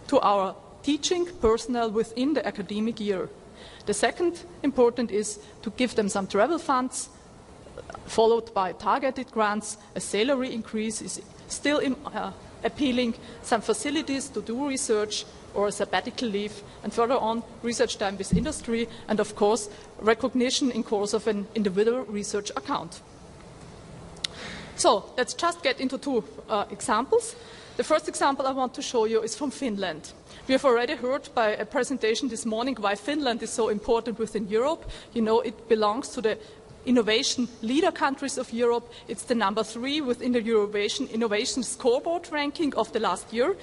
to our teaching personnel within the academic year. The second important is to give them some travel funds, followed by targeted grants. A salary increase is still appealing, some facilities to do research or sabbatical leave, and further on, research time with industry, and of course, recognition in course of an individual research account. So let's just get into two examples. The first example I want to show you is from Finland. We have already heard by a presentation this morning why Finland is so important within Europe. You know, it belongs to the innovation leader countries of Europe. It's the number 3 within the innovation scoreboard ranking of the last year.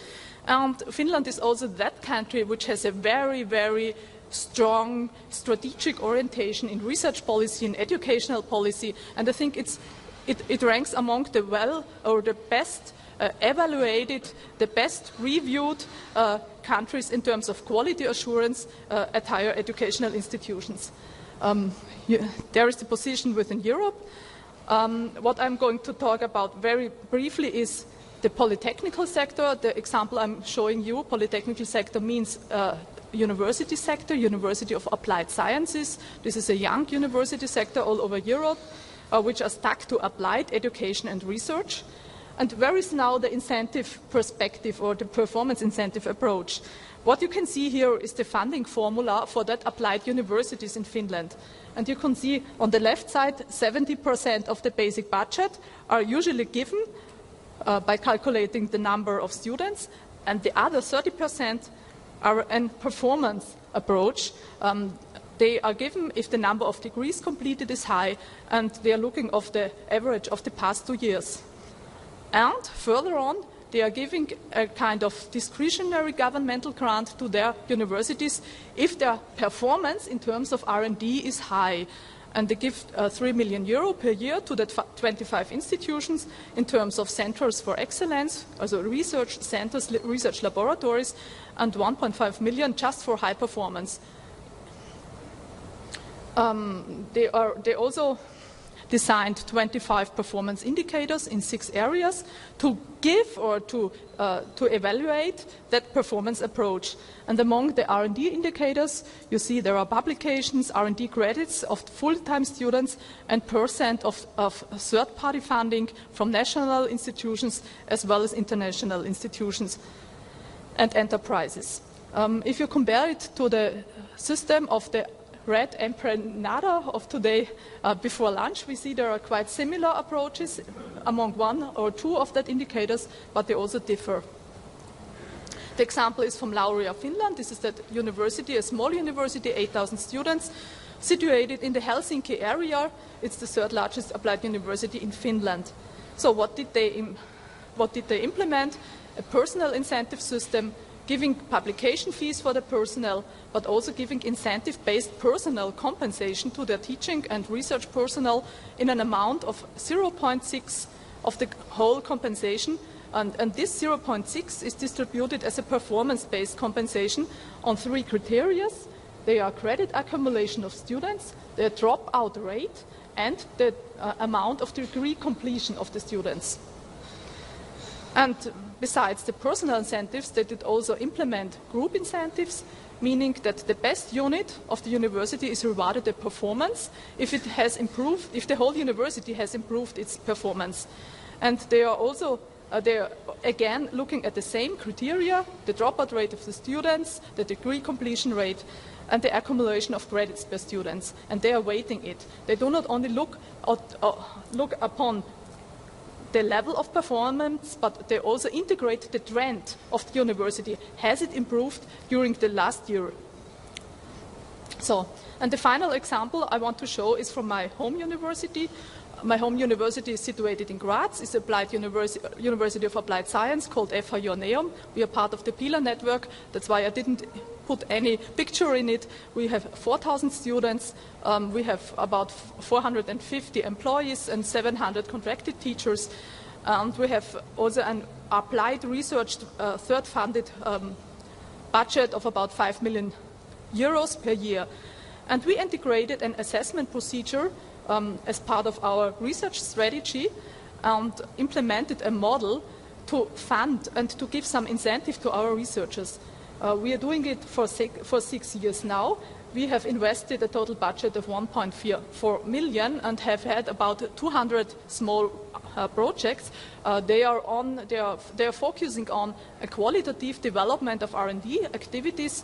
And Finland is also that country which has a very, very strong strategic orientation in research policy and educational policy. And I think it ranks among the best evaluated, the best reviewed countries in terms of quality assurance at higher educational institutions. There is the position within Europe. What I'm going to talk about very briefly is the polytechnical sector. The example I'm showing you, polytechnical sector, means university sector, University of Applied Sciences. This is a young university sector all over Europe, which are stuck to applied education and research. And where is now the incentive perspective or the performance incentive approach? What you can see here is the funding formula for that applied universities in Finland. And you can see on the left side, 70% of the basic budget are usually given by calculating the number of students, and the other 30% are a performance approach. They are given if the number of degrees completed is high, and they are looking at the average of the past 2 years. And further on, they are giving a kind of discretionary governmental grant to their universities if their performance in terms of R&D is high. And they give 3 million euro per year to the 25 institutions in terms of centers for excellence, also research centers, research laboratories, and 1.5 million just for high performance. They also designed 25 performance indicators in 6 areas to give or to evaluate that performance approach. And among the R&D indicators, you see there are publications, R&D credits of full-time students, and % of third-party funding from national institutions as well as international institutions and enterprises. If you compare it to the system of the red empanada of today before lunch, we see there are quite similar approaches among 1 or 2 of that indicators, but they also differ. The example is from Lauria, Finland. This is that university, a small university, 8,000 students, situated in the Helsinki area. It's the 3rd largest applied university in Finland. So what did they implement? A personal incentive system, giving publication fees for the personnel, but also giving incentive-based personnel compensation to their teaching and research personnel in an amount of 0.6 of the whole compensation. And this 0.6 is distributed as a performance-based compensation on 3 criteria. They are credit accumulation of students, the dropout rate, and the amount of degree completion of the students. And besides the personal incentives, they did also implement group incentives, meaning that the best unit of the university is rewarded the performance if it has improved, if the whole university has improved its performance. And they are also, again looking at the same criteria, the dropout rate of the students, the degree completion rate, and the accumulation of credits per students. And they are weighting it. They do not only look upon the level of performance, but they also integrate the trend of the university. Has it improved during the last year? So, and the final example I want to show is from my home university. My home university is situated in Graz. It's Applied University of Applied Science called FH Joanneum. We are part of the PILA network. That's why I didn't put any picture in it. We have 4,000 students. We have about 450 employees and 700 contracted teachers. And we have also an applied research third-funded budget of about 5 million euros per year. And we integrated an assessment procedure as part of our research strategy and implemented a model to fund and to give some incentive to our researchers. We are doing it for 6 years now. We have invested a total budget of 1.4 million and have had about 200 small projects. They are focusing on a qualitative development of R&D activities.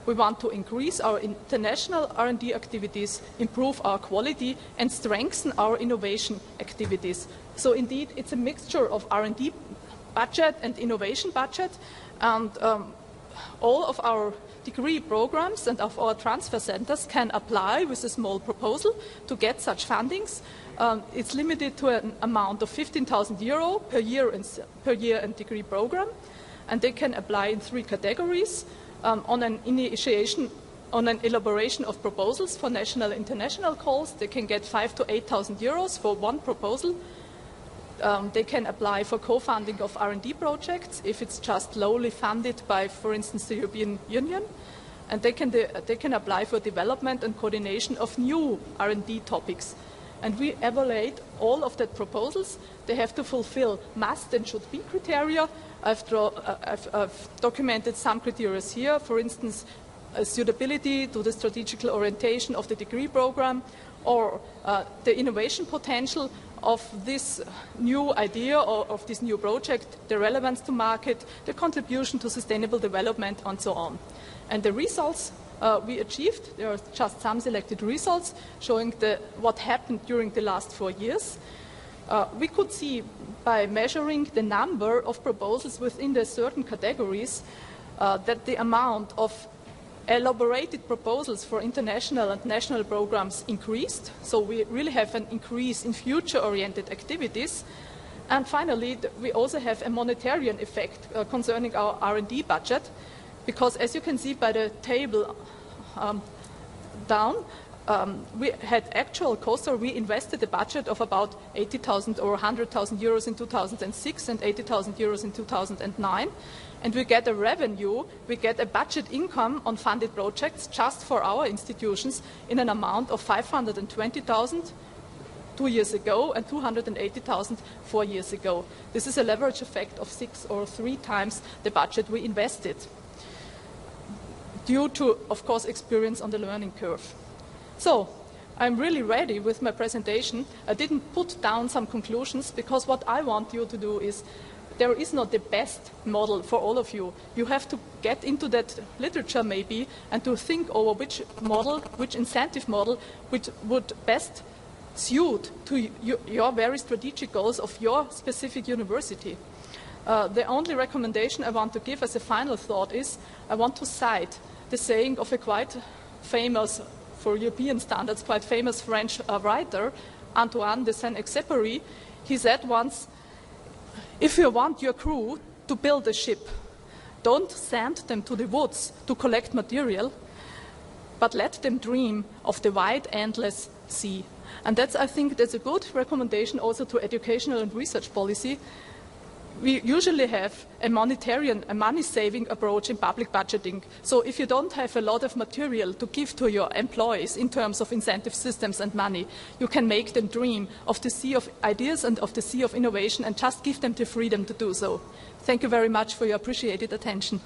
We want to increase our international R&D activities, improve our quality, and strengthen our innovation activities. So indeed, it's a mixture of R&D budget and innovation budget, and all of our degree programs and of our transfer centers can apply with a small proposal to get such fundings. It's limited to an amount of 15,000 euro per year and degree program, and they can apply in 3 categories: on an elaboration of proposals for national and international calls. They can get 5,000 to 8,000 euros for one proposal. They can apply for co-funding of R&D projects if it's just lowly funded by, for instance, the European Union. And they can apply for development and coordination of new R&D topics. And we evaluate all of the proposals. They have to fulfill must and should be criteria. I've documented some criteria here. For instance, suitability to the strategical orientation of the degree program, or the innovation potential of this new idea or of this new project, the relevance to market, the contribution to sustainable development, and so on. And the results we achieved, there are just some selected results showing what happened during the last 4 years. We could see by measuring the number of proposals within the certain categories that the amount of elaborated proposals for international and national programs increased. So we really have an increase in future-oriented activities. And finally, we also have a monetarian effect concerning our R&D budget, because as you can see by the table down, we had actual costs, or we invested a budget of about 80,000 or 100,000 euros in 2006 and 80,000 euros in 2009. And we get a revenue, we get a budget income on funded projects just for our institutions in an amount of 520,000 2 years ago and 280,000 4 years ago. This is a leverage effect of 6 or 3 times the budget we invested, due to, of course, experience on the learning curve. So, I'm really ready with my presentation. I didn't put down some conclusions, because what I want you to do is, there is not the best model for all of you. You have to get into that literature maybe and to think over which model, which incentive model, which would best suit to your very strategic goals of your specific university. The only recommendation I want to give as a final thought is, I want to cite the saying of a quite famous, for European standards, quite famous French writer, Antoine de Saint-Exupéry. He said once, "If you want your crew to build a ship, don't send them to the woods to collect material, but let them dream of the wide, endless sea." And I think that's a good recommendation also to educational and research policy. We usually have a money-saving approach in public budgeting. So if you don't have a lot of material to give to your employees in terms of incentive systems and money, you can make them dream of the sea of ideas and of the sea of innovation, and just give them the freedom to do so. Thank you very much for your appreciated attention.